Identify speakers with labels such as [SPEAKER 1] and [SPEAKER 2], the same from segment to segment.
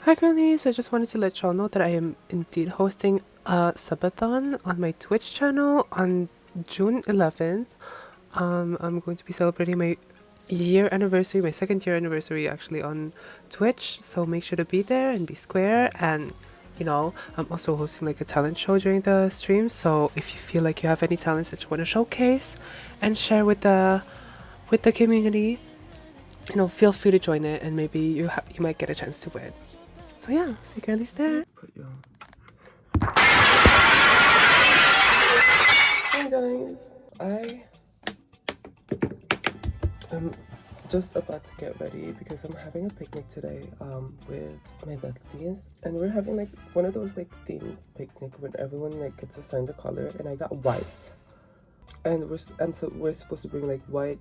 [SPEAKER 1] Hi girlies, I just wanted to let y'all know that I am indeed hosting a subathon on my Twitch channel on June 11th. I'm going to be celebrating my my second year anniversary actually on Twitch, so make sure to be there and be square. And you know, I'm also hosting like a talent show during the stream, so if you feel like you have any talents that you want to showcase and share with the community, you know, feel free to join it, and maybe you might get a chance to win. So yeah, see you girlies there. Hi guys, I'm just about to get ready because I'm having a picnic today with my besties, and we're having like one of those like themed picnic where everyone like gets assigned a color, and I got white, and so we're supposed to bring like white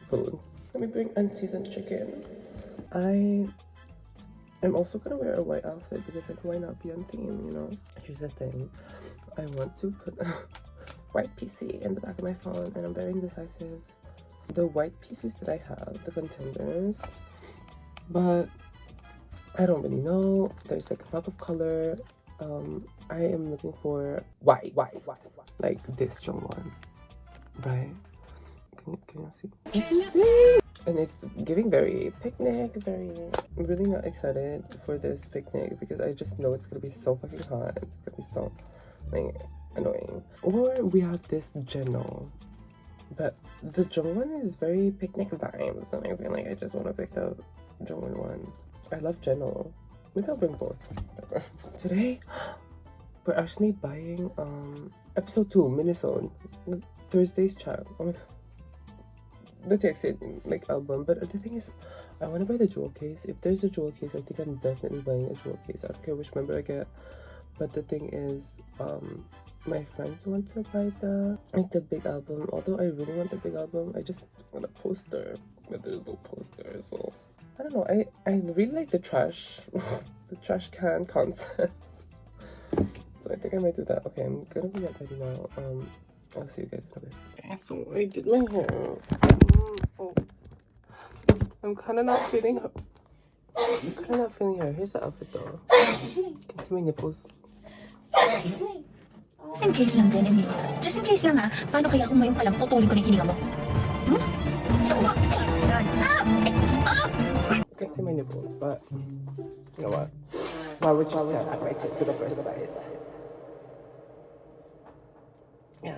[SPEAKER 1] food. Let me bring unseasoned chicken. I'm also gonna wear a white outfit because like why not be on theme, you know? Here's the thing, I want to put a white PC in the back of my phone, and I'm very indecisive. The white PCs that I have, the contenders, but I don't really know. There's like a pop of color. I am looking for white, like this strong one, right? Can you see? And it's giving very picnic, I'm really not excited for this picnic because I just know it's gonna be so fucking hot. It's gonna be so like annoying. Or we have this Geno, but the Jung one is very picnic vibes, and I feel like I just want to pick the Jung one. I love Geno. Maybe I'll bring both. Today we're actually buying episode 2 minisode, Thursday's chat. Oh my god, the texted like album. But the thing is, I want to buy the jewel case. If there's a jewel case, I think I'm definitely buying a jewel case. I don't care which member I get. But the thing is, my friends want to buy the big album. Although I really want the big album, I just want a poster, but there's no poster. So I don't know. I really like the trash the trash can concept. So I think I might do that. Okay, I'm gonna get ready now. I'll see you guys in a bit. Okay, so I did my hair. Oh, I'm kind of not feeling her. Here's the outfit though. Can you see my nipples?
[SPEAKER 2] Just in case lang din, Emilia. Just in case lang ha. Paano kaya kung ngayon palang putulin ko na yung hininga mo?
[SPEAKER 1] You can see my nipples, but you know what? Why would you stare at my tits for the first place? Yeah.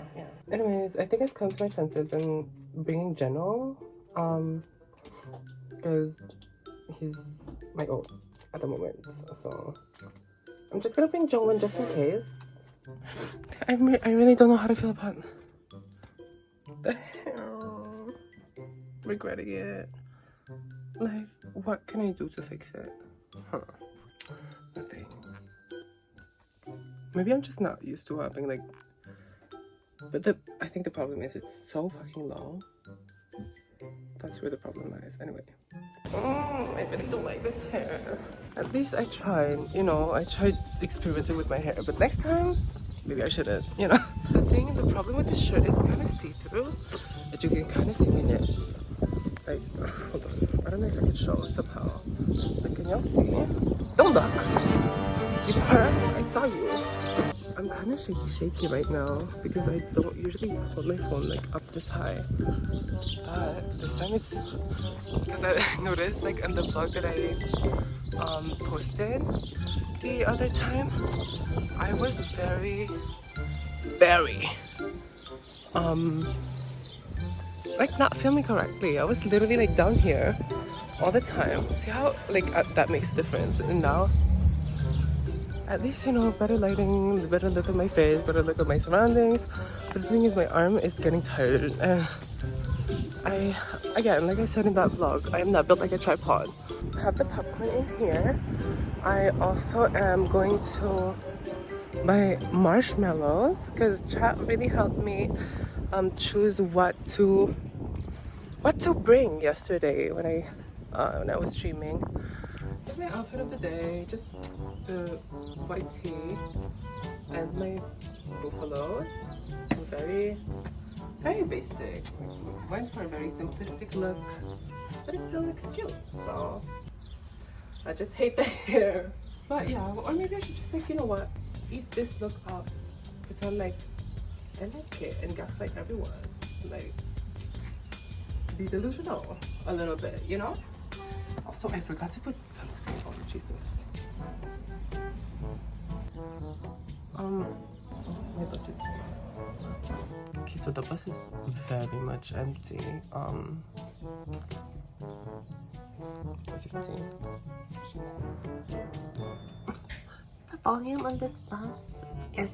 [SPEAKER 1] Anyways, I think I've come to my senses and bringing Geno, because he's my old at the moment. So I'm just gonna bring Jongwon just in case. I really don't know how to feel about the hair. Regretting it. Like, what can I do to fix it? Nothing. Maybe I'm just not used to having like. But I think the problem is it's so fucking low. That's where the problem lies. Anyway. I really don't like this hair. At least I tried, you know, I tried experimenting with my hair. But next time, maybe I shouldn't, you know. The problem with this shirt is kind of see-through. That you can kind of see my nips. Like, hold on. I don't know if I can show somehow. Like, can y'all see? Don't look. You perk. I saw you. I'm kind of shaky right now because I don't usually hold my phone like up this high. But this time it's because I noticed like in the vlog that I posted the other time, I was very like not filming correctly. I was literally like down here all the time. See how like that makes a difference? And now at least, you know, better lighting, better look at my face, better look at my surroundings. But the thing is, my arm is getting tired, and again, like I said in that vlog, I am not built like a tripod. I have the popcorn in here. I also am going to buy marshmallows because chat really helped me choose what to bring yesterday when I was streaming. Here's my outfit of the day, just the white tee and my buffaloes. I'm very very basic. Went for a very simplistic look, but it still looks cute. So I just hate the hair. But yeah, or maybe I should just like, you know what, eat this look up, pretend like I like it and gaslight everyone, like be delusional a little bit, you know. Also, I forgot to put sunscreen on. Jesus. My bus is. Okay, so the bus is very much empty. As you can see, the volume on this bus is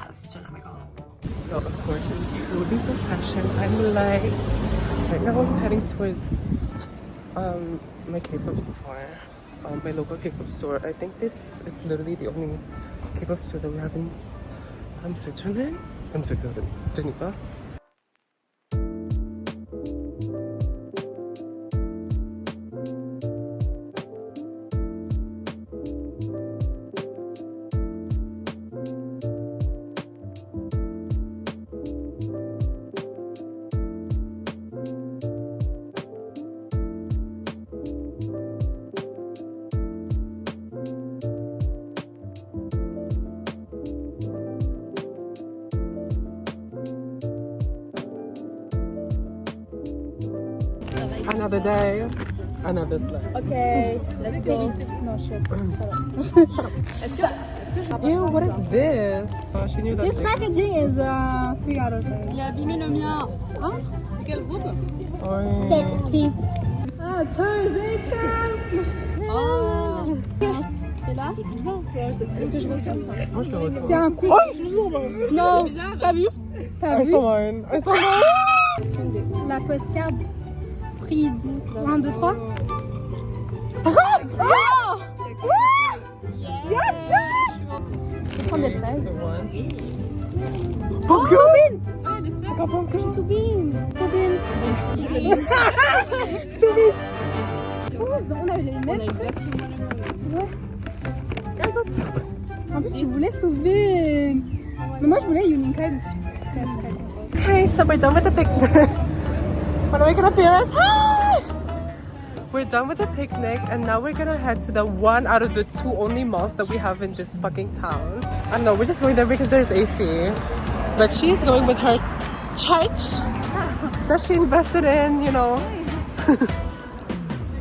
[SPEAKER 1] astronomical. So of course, in true perfection, I'm like, right now I'm heading towards my K-pop store, my local K-pop store. I think this is literally the only K-pop store that we have in Switzerland. Geneva. Another day, another slip.
[SPEAKER 3] Okay, let's go. No, shut up.
[SPEAKER 1] Ew, what is this? Oh, she knew that.
[SPEAKER 3] This packaging is 3 out of 10.
[SPEAKER 2] Il a abîmé le mien.
[SPEAKER 3] Hein?
[SPEAKER 2] Quel groupe?
[SPEAKER 1] Oh,
[SPEAKER 3] Texty. Ah, Thursday champ.
[SPEAKER 2] Oh. C'est là?
[SPEAKER 3] C'est bizarre ça. Est-ce que je retourne?
[SPEAKER 1] moi je le retourne.
[SPEAKER 3] C'est un coup. Non, t'as vu? T'as vu?
[SPEAKER 1] I saw mine.
[SPEAKER 3] La postcard. Prix 1, 2, 3. Je vais prendre des fraises.
[SPEAKER 1] Oh,
[SPEAKER 3] Soubine!
[SPEAKER 1] Soubine!
[SPEAKER 3] Soubine! Soubine! Oh, on a les mêmes.
[SPEAKER 2] On a exactement le même.
[SPEAKER 3] Ouais. En plus, tu voulais Soubine. Mais moi, je voulais Uniqlo.
[SPEAKER 1] Okay, so we're done with the picnic. Wanna make an appearance? Hi! We're done with the picnic and now we're gonna head to the one out of the 2 only malls that we have in this fucking town. I don't know, we're just going there because there's AC. But she's going with her church that she invested in, you know.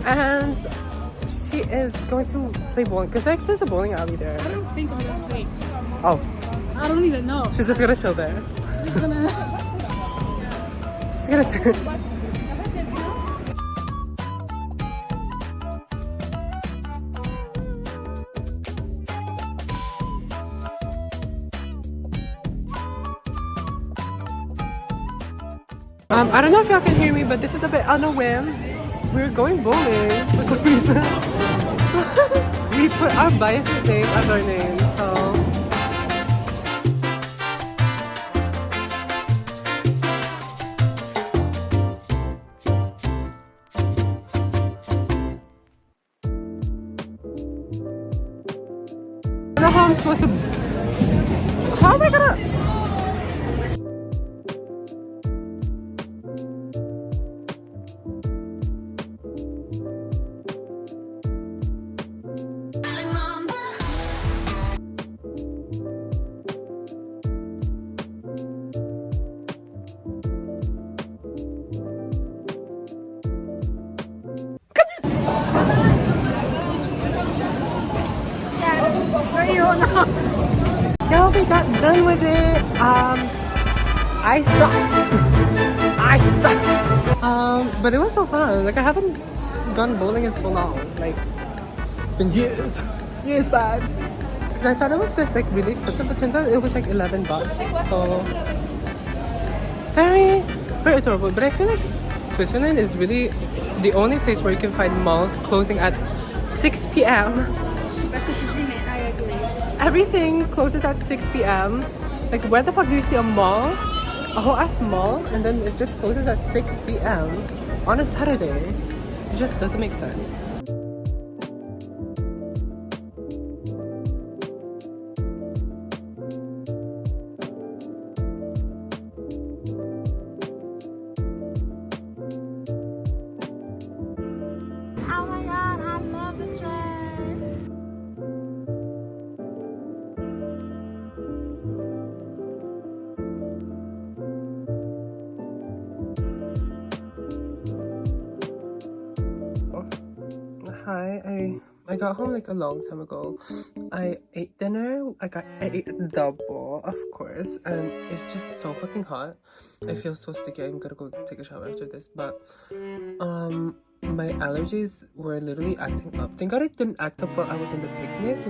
[SPEAKER 1] And she is going to play bowling because like there's a bowling alley there.
[SPEAKER 3] I don't think I'm gonna play.
[SPEAKER 1] Oh,
[SPEAKER 3] I don't even know.
[SPEAKER 1] she's just gonna chill there.
[SPEAKER 3] Just gonna.
[SPEAKER 1] She's gonna. I don't know if y'all can hear me, but this is a bit on a whim. We're going bowling for some reason. We put our biased name as our name, so. I don't know how I'm supposed to. How am I gonna? Yeah, we got done with it. I sucked. I sucked. But it was so fun. Like I haven't gone bowling in so long. Like it's been years back. Because I thought it was just like really expensive, but turns out it was like $11. So very, very adorable. But I feel like Switzerland is really the only place where you can find malls closing at 6 p.m.
[SPEAKER 3] Je sais pas ce que tu dis, mais I agree.
[SPEAKER 1] Everything closes at 6 p.m. Like, where the fuck do you see a mall? A whole ass mall, and then it just closes at 6 p.m. on a Saturday? It just doesn't make sense. I got home like a long time ago. I ate dinner. I ate double, of course, and it's just so fucking hot. I feel so sticky. I'm gonna go take a shower after this, but my allergies were literally acting up. Thank God it didn't act up while I was in the picnic.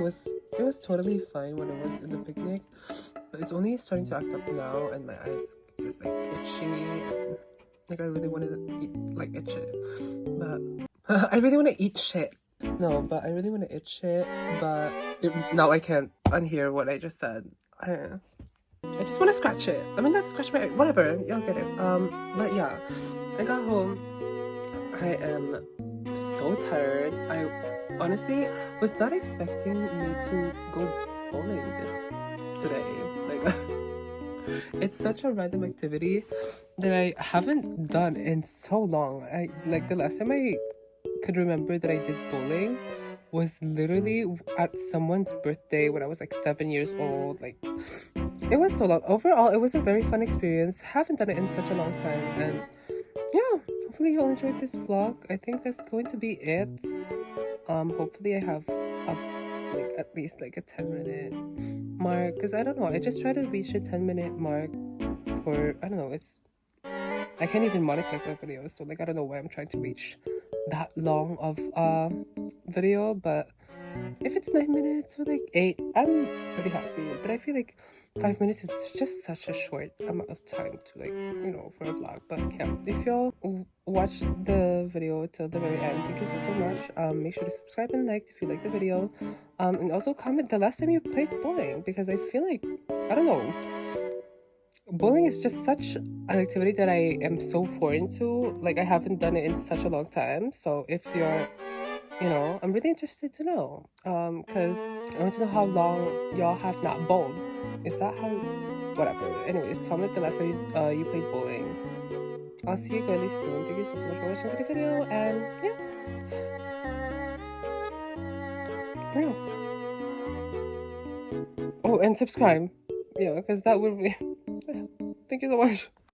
[SPEAKER 1] It was totally fine when I was in the picnic, but it's only starting to act up now, and my eyes is like itchy. And, like I really want to eat like itch it, but I really want to eat shit. No, but I really want to eat shit, but now I can't unhear what I just said. I just want to scratch it. I mean, let's scratch my whatever. Y'all get it. But yeah, I got home. I am so tired. I honestly was not expecting me to go bowling today. Like, it's such a random activity that I haven't done in so long. The last time I could remember that I did bowling was literally at someone's birthday when I was like 7 years old. Like, it was so long. Overall, it was a very fun experience. Haven't done it in such a long time, and yeah, hopefully you'll enjoy this vlog. I think that's going to be it. Hopefully I have at least like a 10-minute mark, because I don't know, I just try to reach a 10-minute mark for, I don't know, I can't even monetize my videos, so like I don't know why I'm trying to reach that long of video, but if it's 9 minutes or like 8, I'm pretty happy. But I feel like 5 minutes is just such a short amount of time to, like, you know, for a vlog. But yeah, if y'all watch the video till the very end, thank you so much. Make sure to subscribe and like if you like the video, and also comment the last time you played bowling, because I feel like, I don't know, bowling is just such an activity that I am so foreign to. Like, I haven't done it in such a long time. So if you're, you know, I'm really interested to know, because I want to know how long y'all have not bowled. Is that how, whatever. Anyways, comment the last time you played bowling. I'll see you girlies soon. Thank you so much for watching the video, and yeah. Oh, and subscribe. Yeah, because that would be... Thank you so much.